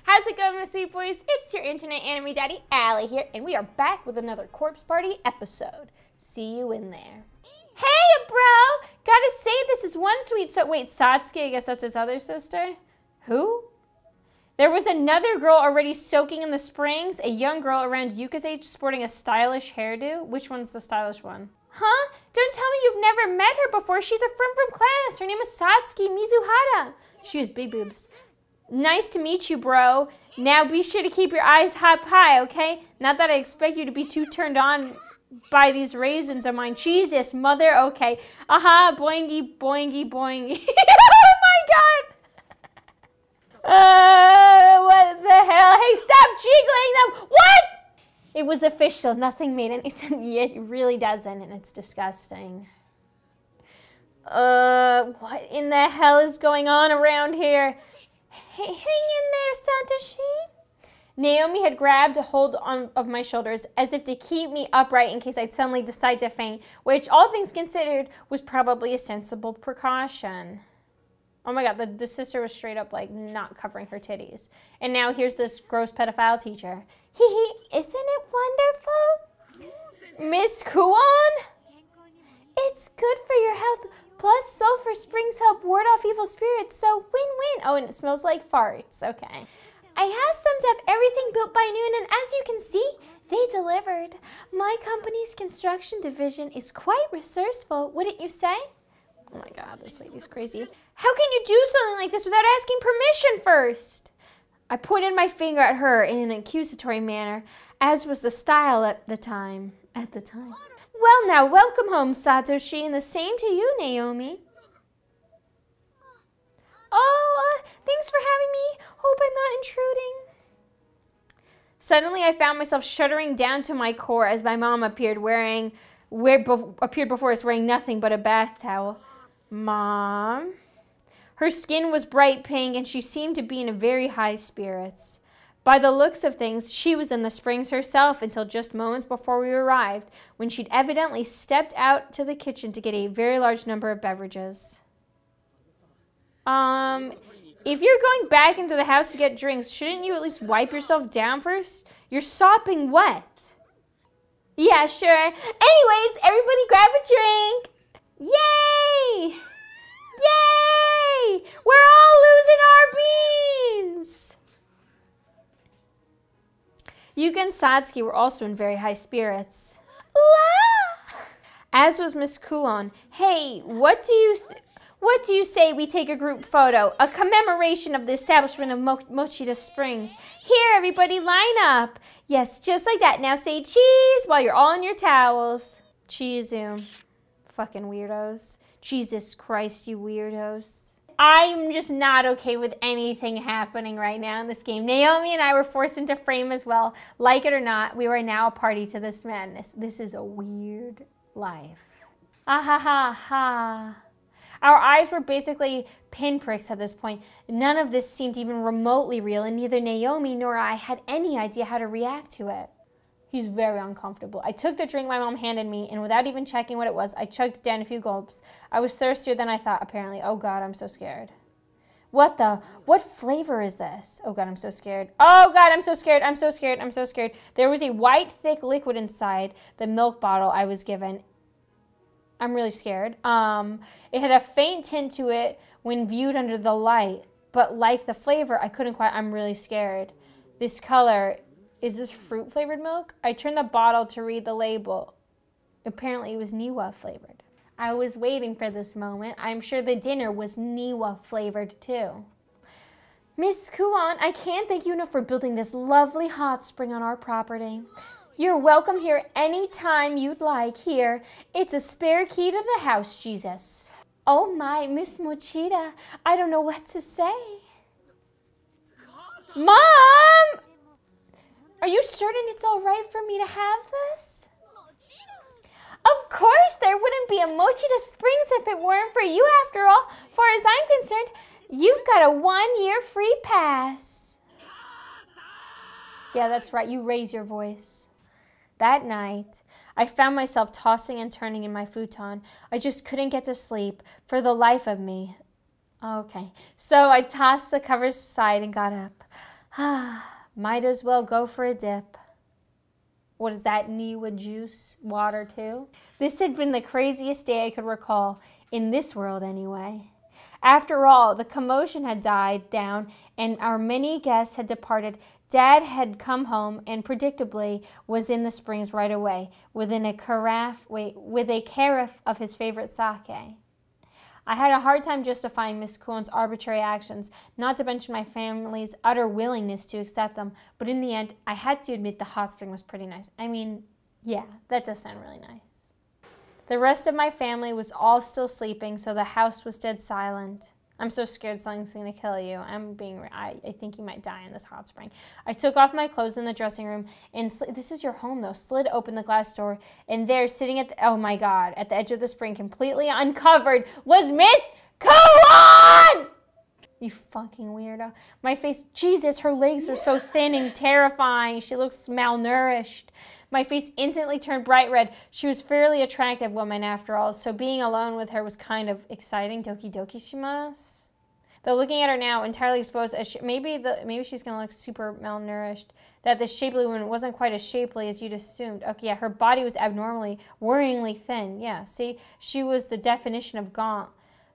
How's it going, my sweet boys? It's your internet anime daddy, Allie here, and we are back with another Corpse Party episode. See you in there. Hey, bro! Gotta say, this is one sweet wait, Satsuki, I guess that's his other sister? Who? There was another girl already soaking in the springs, a young girl around Yuka's age sporting a stylish hairdo. Which one's the stylish one? Huh? Don't tell me you've never met her before. She's a friend from class. Her name is Satsuki Mizuhara. She has big boobs. Nice to meet you, bro. Now be sure to keep your eyes up high, okay? Not that I expect you to be too turned on by these raisins of mine. Jesus, mother, okay. Boingy, boingy, boingy. Oh my god! What the hell? Hey, stop jiggling them! What? It was official. Nothing made any sense. Yeah, it really doesn't, and it's disgusting. What in the hell is going on around here? Hey, hang in there, Satoshi. Naomi had grabbed a hold of my shoulders as if to keep me upright in case I'd suddenly decide to faint, which, all things considered, was probably a sensible precaution. Oh my god, the sister was straight up, like, not covering her titties. And now here's this gross pedophile teacher. Hee, isn't it wonderful? Miss Kuon? It's good for your health. Plus, sulfur springs help ward off evil spirits, so win-win. Oh, and it smells like farts. Okay. I asked them to have everything built by noon, and as you can see, they delivered. My company's construction division is quite resourceful, wouldn't you say? Oh my god, this lady's crazy. How can you do something like this without asking permission first? I pointed my finger at her in an accusatory manner, as was the style at the time. Well now, welcome home, Satoshi, and the same to you, Naomi. Oh, thanks for having me. Hope I'm not intruding. Suddenly, I found myself shuddering down to my core as my mom appeared before us wearing nothing but a bath towel. Mom? Her skin was bright pink, and she seemed to be in very high spirits. By the looks of things, she was in the springs herself until just moments before we arrived, when she'd evidently stepped out to the kitchen to get a very large number of beverages. If you're going back into the house to get drinks, shouldn't you at least wipe yourself down first? You're sopping wet. Yeah, sure. Anyways, everybody grab a drink. Yay! Yay! We're all losing our beans! Yuka and Satsuki were also in very high spirits. La! As was Miss Kuon. Hey, what do you say we take a group photo? A commemoration of the establishment of Mochida Springs. Here, everybody, line up. Yes, just like that. Now say cheese while you're all in your towels. Cheese-zoom. Fucking weirdos. Jesus Christ, you weirdos. I'm just not okay with anything happening right now in this game. Naomi and I were forced into frame as well. Like it or not, we are now a party to this madness. This is a weird life. Ah ha ha ha. Our eyes were basically pinpricks at this point. None of this seemed even remotely real, and neither Naomi nor I had any idea how to react to it. He's very uncomfortable. I took the drink my mom handed me, and without even checking what it was, I chugged down a few gulps. I was thirstier than I thought, apparently. Oh god, I'm so scared. What flavor is this? Oh god, I'm so scared. Oh god, I'm so scared. I'm so scared. I'm so scared. There was a white, thick liquid inside the milk bottle I was given. I'm really scared. It had a faint tint to it when viewed under the light, but like the flavor, I couldn't quite. I'm really scared. This color, is this fruit-flavored milk? I turned the bottle to read the label. Apparently, it was Niwa flavored. I was waiting for this moment. I'm sure the dinner was Niwa flavored too. Miss Kuon, I can't thank you enough for building this lovely hot spring on our property. You're welcome here anytime you'd like. Here, it's a spare key to the house, Jesus. Oh my, Miss Mochida, I don't know what to say. Mom! Are you certain it's all right for me to have this? Of course, there wouldn't be a Mochida Springs if it weren't for you after all. Far as I'm concerned, you've got a 1-year free pass. Yeah, that's right. You raise your voice. That night, I found myself tossing and turning in my futon. I just couldn't get to sleep for the life of me. Okay, so I tossed the covers aside and got up. Might as well go for a dip. What is that, Niwa juice? Water too? This had been the craziest day I could recall, in this world anyway. After all, the commotion had died down and our many guests had departed. Dad had come home and predictably was in the springs right away with a carafe of his favorite sake. I had a hard time justifying Miss Kuon's arbitrary actions, not to mention my family's utter willingness to accept them, but in the end, I had to admit the hot spring was pretty nice. I mean, yeah, that does sound really nice. The rest of my family was all still sleeping, so the house was dead silent. I'm so scared something's going to kill you. I think you might die in this hot spring. I took off my clothes in the dressing room and this is your home though. Slid open the glass door and there, sitting at the, oh my God, at the edge of the spring, completely uncovered, was Miss Kuon! You fucking weirdo. My face, Jesus, her legs are so thin and terrifying. She looks malnourished. My face instantly turned bright red. She was a fairly attractive woman after all, so being alone with her was kind of exciting. Doki doki shimasu. Though looking at her now, entirely exposed, as maybe she's gonna look super malnourished, that the shapely woman wasn't quite as shapely as you'd assumed. Okay, yeah, her body was abnormally, worryingly thin. Yeah, see, she was the definition of gaunt,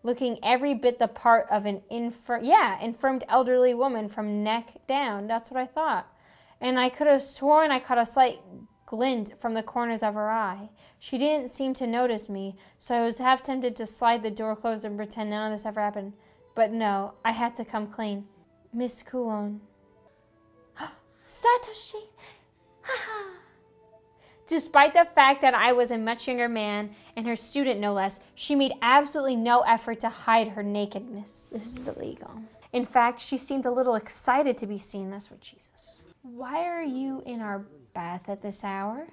looking every bit the part of an infirmed elderly woman from neck down. That's what I thought. And I could have sworn I caught a slight glint from the corners of her eye. She didn't seem to notice me, so I was half tempted to slide the door closed and pretend none of this ever happened. But no, I had to come clean. Miss Kuon. Satoshi! Despite the fact that I was a much younger man, and her student no less, she made absolutely no effort to hide her nakedness. This is illegal. In fact, she seemed a little excited to be seen. That's what Jesus. Why are you in our bath at this hour?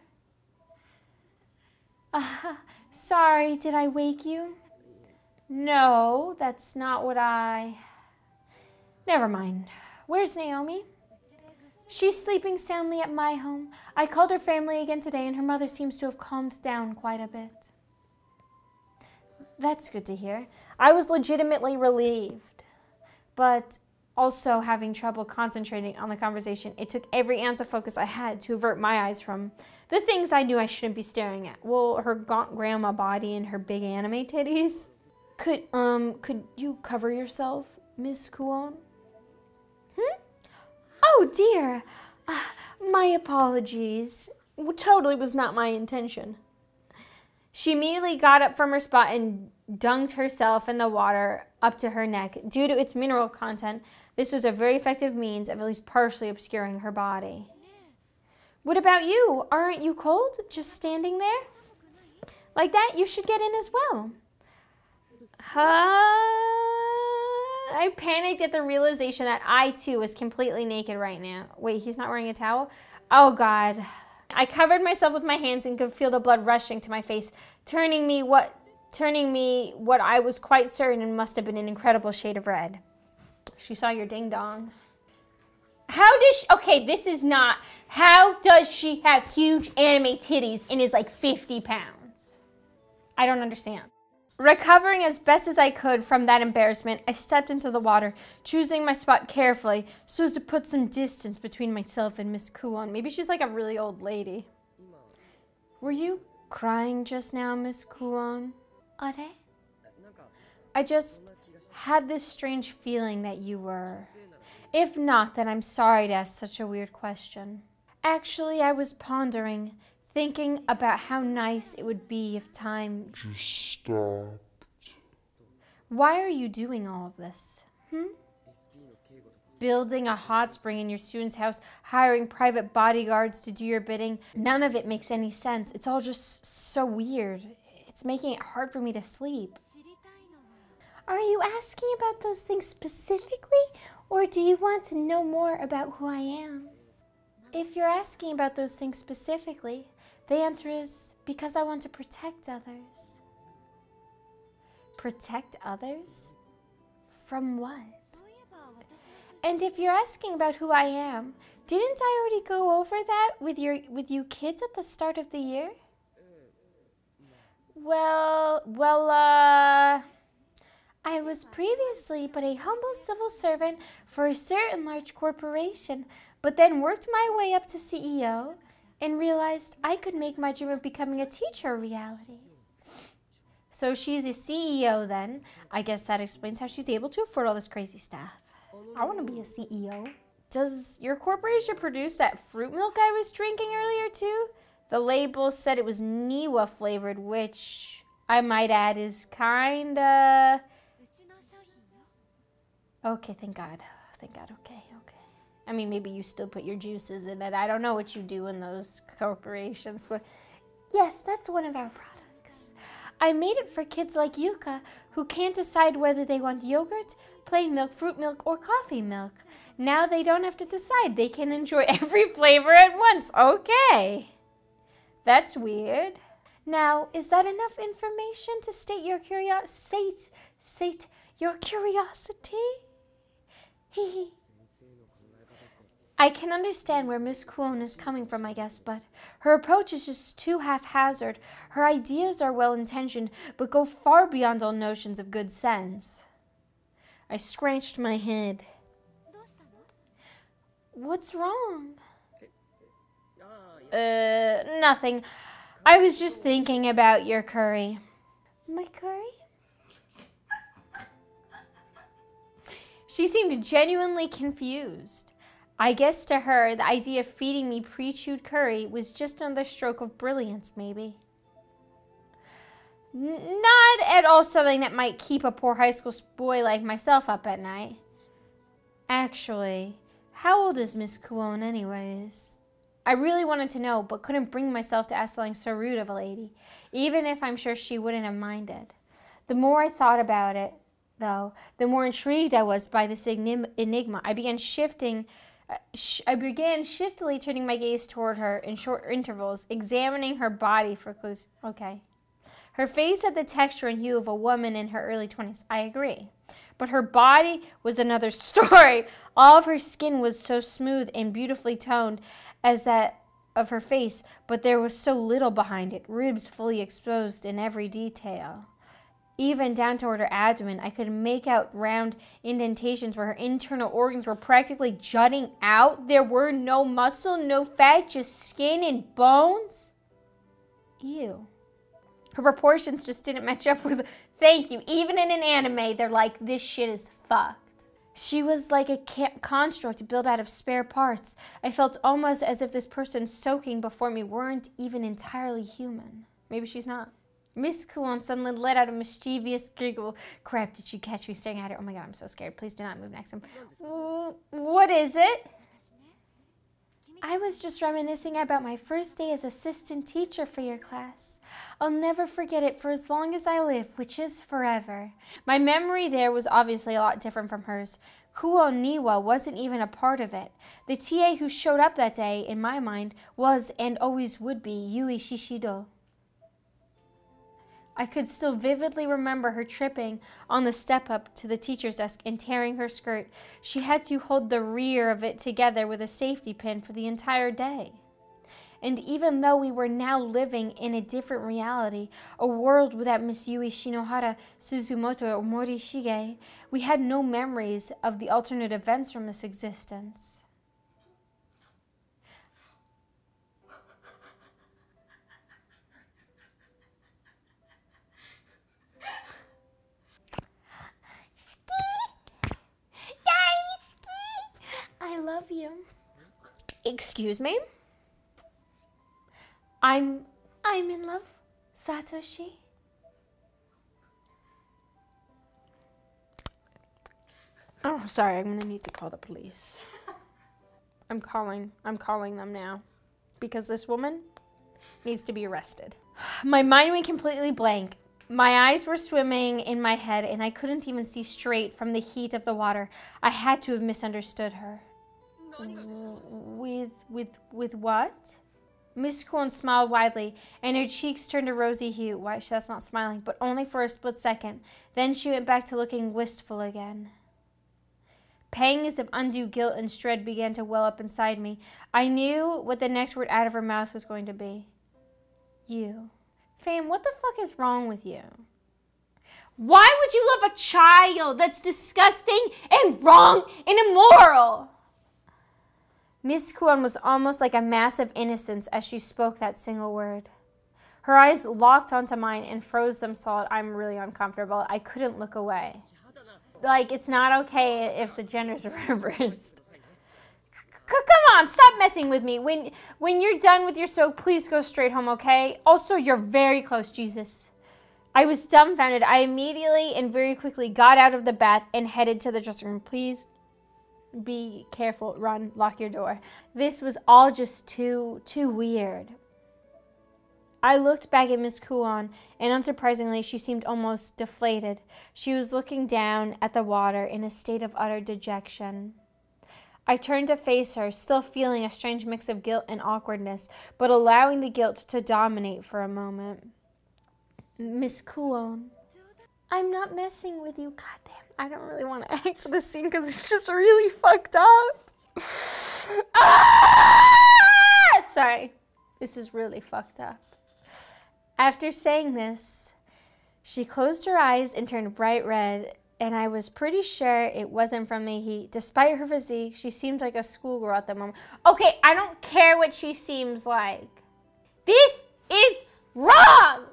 Sorry, did I wake you? No, that's not what Never mind. Where's Naomi? She's sleeping soundly at my home. I called her family again today and her mother seems to have calmed down quite a bit. That's good to hear. I was legitimately relieved, but also having trouble concentrating on the conversation. It took every ounce of focus I had to avert my eyes from the things I knew I shouldn't be staring at. Well, her gaunt grandma body and her big anime titties. Could you cover yourself, Miss Kuon? Oh dear, my apologies. Totally was not my intention. She immediately got up from her spot and dunked herself in the water up to her neck. Due to its mineral content, this was a very effective means of at least partially obscuring her body. What about you? Aren't you cold? Just standing there? Like that, you should get in as well. I panicked at the realization that I too was completely naked right now. Wait, he's not wearing a towel? Oh God. I covered myself with my hands and could feel the blood rushing to my face, turning me what I was quite certain must have been an incredible shade of red. She saw your ding dong. How does she have huge anime titties and is like 50 pounds? I don't understand. Recovering as best as I could from that embarrassment, I stepped into the water, choosing my spot carefully so as to put some distance between myself and Miss Kuon. Maybe she's like a really old lady. Were you crying just now, Miss Kuon? Are? I just had this strange feeling that you were. If not, then I'm sorry to ask such a weird question. Actually, I was pondering, thinking about how nice it would be if time just stopped. Why are you doing all of this? Building a hot spring in your student's house, hiring private bodyguards to do your bidding. None of it makes any sense. It's all just so weird. It's making it hard for me to sleep. Are you asking about those things specifically, or do you want to know more about who I am? If you're asking about those things specifically, the answer is because I want to protect others. Protect others? From what? And if you're asking about who I am, didn't I already go over that with you kids at the start of the year? I was previously but a humble civil servant for a certain large corporation, but then worked my way up to CEO and realized I could make my dream of becoming a teacher a reality. So she's a CEO then. I guess that explains how she's able to afford all this crazy stuff. I want to be a CEO. Does your corporation produce that fruit milk I was drinking earlier too? The label said it was Niwa flavored, which I might add is kinda... Okay, thank God. Thank God, okay. I mean, maybe you still put your juices in it. I don't know what you do in those corporations, but yes, that's one of our products. I made it for kids like Yuka who can't decide whether they want yogurt, plain milk, fruit milk, or coffee milk. Now they don't have to decide. They can enjoy every flavor at once. Okay. That's weird. Now, is that enough information to state your your curiosity? Hee. I can understand where Miss Kuon is coming from, I guess, but her approach is just too haphazard. Her ideas are well-intentioned, but go far beyond all notions of good sense. I scratched my head. What's wrong? Nothing. I was just thinking about your curry. My curry? She seemed genuinely confused. I guess to her, the idea of feeding me pre-chewed curry was just another stroke of brilliance, maybe. Not at all something that might keep a poor high school boy like myself up at night. Actually, how old is Miss Kuon anyways? I really wanted to know, but couldn't bring myself to ask something so rude of a lady, even if I'm sure she wouldn't have minded. The more I thought about it, though, the more intrigued I was by this enigma. I began shiftily turning my gaze toward her in short intervals, examining her body for clues. Okay. Her face had the texture and hue of a woman in her early 20s. I agree. But her body was another story. All of her skin was so smooth and beautifully toned as that of her face, but there was so little behind it, ribs fully exposed in every detail. Even down toward her abdomen, I could make out round indentations where her internal organs were practically jutting out. There were no muscle, no fat, just skin and bones. Ew. Her proportions just didn't match up with... Thank you. Even in an anime, they're like, this shit is fucked. She was like a construct built out of spare parts. I felt almost as if this person soaking before me weren't even entirely human. Maybe she's not. Miss Kuon suddenly let out a mischievous giggle. Crap, did she catch me staring at her? Oh my God, I'm so scared. Please do not move next to him. What is it? I was just reminiscing about my first day as assistant teacher for your class. I'll never forget it for as long as I live, which is forever. My memory there was obviously a lot different from hers. Kuon Niwa wasn't even a part of it. The TA who showed up that day, in my mind, was and always would be Yui Shishido. I could still vividly remember her tripping on the step up to the teacher's desk and tearing her skirt. She had to hold the rear of it together with a safety pin for the entire day. And even though we were now living in a different reality, a world without Miss Yui Shinohara, Suzumoto, or Morishige, we had no memories of the alternate events from this existence. I love you. Excuse me? I'm in love, Satoshi. Oh, sorry, I'm gonna need to call the police. I'm calling them now. Because this woman needs to be arrested. My mind went completely blank. My eyes were swimming in my head and I couldn't even see straight from the heat of the water. I had to have misunderstood her. With what? Miss Kuon smiled widely, and her cheeks turned a rosy hue. Why, that's not smiling, but only for a split second. Then she went back to looking wistful again. Pangs of undue guilt and dread began to well up inside me. I knew what the next word out of her mouth was going to be. You. Fam, what the fuck is wrong with you? Why would you love a child? That's disgusting and wrong and immoral. Miss Kuon was almost like a mass of innocence as she spoke that single word. Her eyes locked onto mine and froze them solid. I'm really uncomfortable. I couldn't look away. Like, it's not okay if the genders are reversed. Come on, stop messing with me. When you're done with your soak, please go straight home, okay? Also, you're very close, Jesus. I was dumbfounded. I immediately and very quickly got out of the bath and headed to the dressing room. Please be careful. Run. Lock your door. This was all just too weird. I looked back at Miss Kuon, and unsurprisingly, she seemed almost deflated. She was looking down at the water in a state of utter dejection. I turned to face her, still feeling a strange mix of guilt and awkwardness, but allowing the guilt to dominate for a moment. Miss Kuon, I'm not messing with you. Goddamn, I don't really want to act this scene because it's just really fucked up. Sorry, this is really fucked up. After saying this, she closed her eyes and turned bright red, and I was pretty sure it wasn't from the heat. Despite her physique, she seemed like a schoolgirl at the moment. Okay, I don't care what she seems like. This is wrong!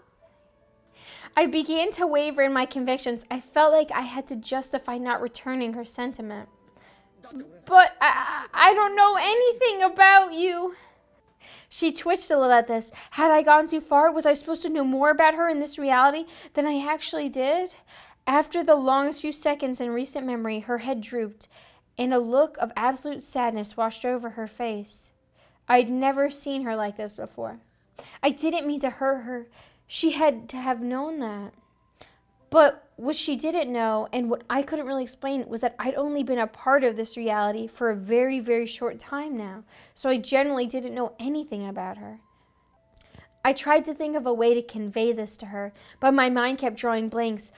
I began to waver in my convictions. I felt like I had to justify not returning her sentiment. But I don't know anything about you. She twitched a little at this. Had I gone too far? Was I supposed to know more about her in this reality than I actually did? After the longest few seconds in recent memory, her head drooped, and a look of absolute sadness washed over her face. I'd never seen her like this before. I didn't mean to hurt her. She had to have known that. But what she didn't know, and what I couldn't really explain, was that I'd only been a part of this reality for a very, very short time now. So I generally didn't know anything about her. I tried to think of a way to convey this to her, but my mind kept drawing blanks.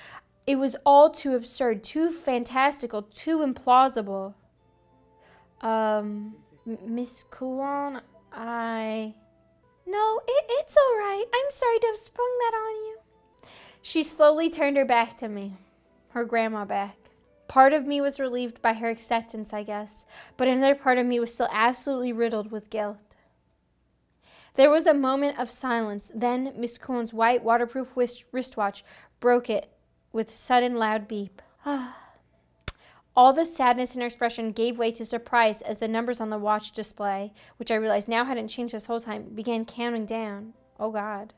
It was all too absurd, too fantastical, too implausible. Miss Kuon, No, it's all right. I'm sorry to have sprung that on you. She slowly turned her back to me, her grandma back. Part of me was relieved by her acceptance, I guess, but another part of me was still absolutely riddled with guilt. There was a moment of silence. Then Miss Kuon's white waterproof wristwatch broke it with a sudden loud beep. All the sadness in her expression gave way to surprise as the numbers on the watch display, which I realized now hadn't changed this whole time, began counting down. Oh, God.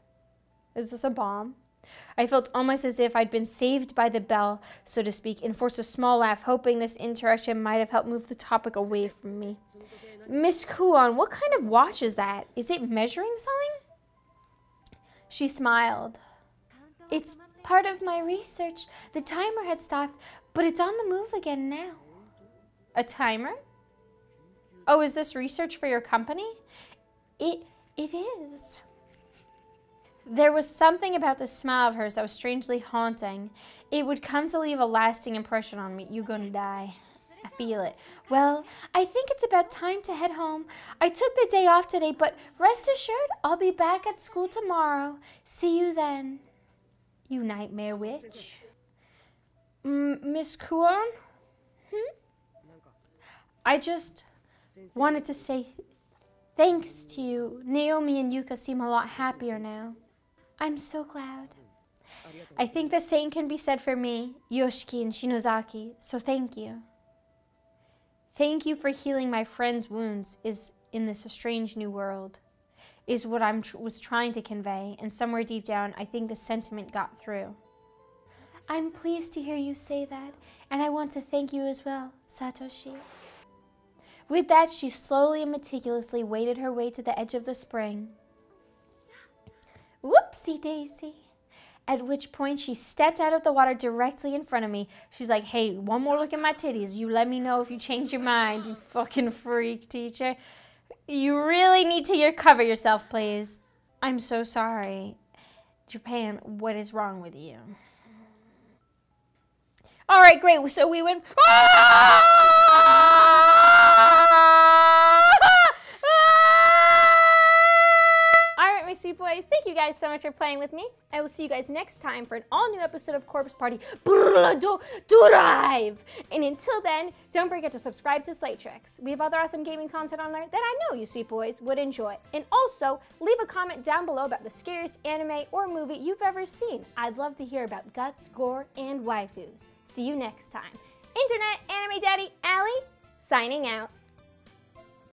Is this a bomb? I felt almost as if I'd been saved by the bell, so to speak, and forced a small laugh, hoping this interaction might have helped move the topic away from me. Miss Kuon, what kind of watch is that? Is it measuring something? She smiled. It's part of my research. The timer had stopped, but it's on the move again now. A timer? Oh, is this research for your company? It is. There was something about the smile of hers that was strangely haunting. It would come to leave a lasting impression on me. You're gonna die. I feel it. Well, I think it's about time to head home. I took the day off today, but rest assured, I'll be back at school tomorrow. See you then. You nightmare witch. Miss Kuon? I just wanted to say thanks to you. Naomi and Yuka seem a lot happier now. I'm so glad. I think the same can be said for me, Yoshiki, and Shinozaki, so thank you. Thank you for healing my friend's wounds in this strange new world, is what I was trying to convey, and somewhere deep down, I think the sentiment got through. I'm pleased to hear you say that, and I want to thank you as well, Satoshi. With that, she slowly and meticulously waded her way to the edge of the spring. Whoopsie daisy. At which point she stepped out of the water directly in front of me. She's like, hey, one more look at my titties. You let me know if you change your mind, you fucking freak, teacher. You really need to cover yourself, please. I'm so sorry. Japan, what is wrong with you? All right, great. So we went... All right, my sweet boys. Thank you guys so much for playing with me. I will see you guys next time for an all-new episode of Corpse Party Drive. And until then, don't forget to subscribe to Slaytrix. We have other awesome gaming content on there that I know you sweet boys would enjoy. And also, leave a comment down below about the scariest anime or movie you've ever seen. I'd love to hear about guts, gore, and waifus. See you next time. Internet Anime Daddy Allie, signing out.